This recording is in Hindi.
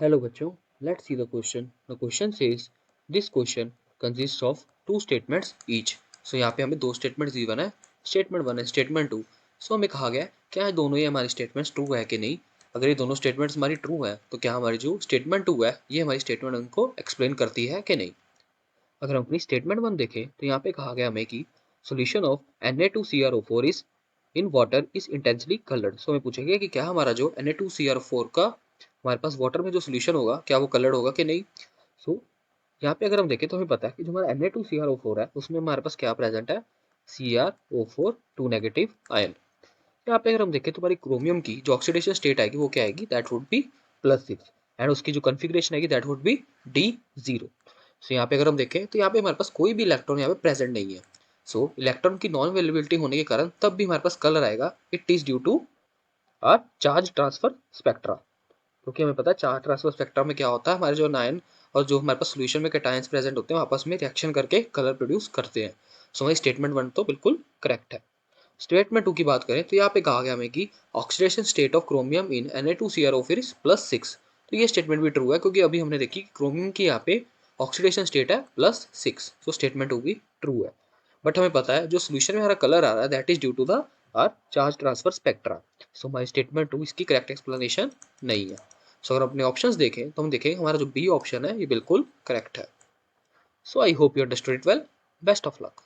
Hello बच्चों, let's see the question. The question says this question consists of two statements each. So यहाँ पे हमें दो statements given है, statement 1 है, statement 2. So हमें कहा गया है क्या है दोनों ही हमारी statements true है कि नहीं. अगर ये दोनों statements हमारी true है तो क्या हमारी जो statement 2 है ये हमारी statement 1 को explain करती है कि नहीं. अगर हम अपनी statement 1 देखें तो यहाँ पे कहा गया हमें कि solution of Na2CrO4 is in water is intensely coloured. So हमें पूछेंगे कि क्या हमारा जो Na2CrO4 का हमारे पास वाटर में जो सोल्यूशन होगा क्या वो कलर्ड होगा कि नहीं. सो यहाँ पे अगर हम देखें तो हमें पता है कि जो हमारा Na2CrO4 है उसमें हमारे पास क्या प्रेजेंट है, CrO4 2 नेगेटिव आयन. यहाँ पे अगर हम देखें तो हमारी क्रोमियम की जो ऑक्सीडेशन स्टेट आएगी वो क्या आएगी, दैट वुड बी +6 एंड उसकी जो कॉन्फ़िगरेशन आएगी दैट वुड बी D0. सो यहाँ पे अगर हम देखें तो यहाँ पे हमारे पास कोई भी इलेक्ट्रॉन यहाँ पे प्रेजेंट नहीं है. सो इलेक्ट्रॉन की नॉन अवेलेबिलिटी होने के कारण तब भी हमारे पास कलर आएगा. It is due to our charge transfer spectra. क्योंकि हमें पता है चार्ज ट्रांसफर स्पेक्ट्रा में क्या होता है, हमारे जो नायन और जो हमारे पास सोल्यूशन में कैटायंस प्रेजेंट होते हैं आपस में रिएक्शन करके कलर प्रोड्यूस करते हैं. सो हमारी स्टेटमेंट 1 तो बिल्कुल करेक्ट है. स्टेटमेंट 2 की बात करें तो यहाँ पे कहा गया हमें कि oxidation state of chromium in Na2CrO4 is +6. तो ये स्टेटमेंट भी ट्रू है क्योंकि अभी हमने देखी क्रोमियम की यहाँ पे ऑक्सीडेशन स्टेट है +6. तो स्टेटमेंट 2 भी ट्रू है. बट हमें पता है जो सोल्यूशन में हमारा कलर आ रहा है that is due to the R charge transfer spectra. So हमारी स्टेटमेंट 2 इसकी करेक्ट एक्सप्लेनेशन नहीं है. सो अगर अपने ऑप्शंस देखें तो हम देखें हमारा जो बी ऑप्शन है ये बिल्कुल करेक्ट है. So I hope you understood it well. Best of luck.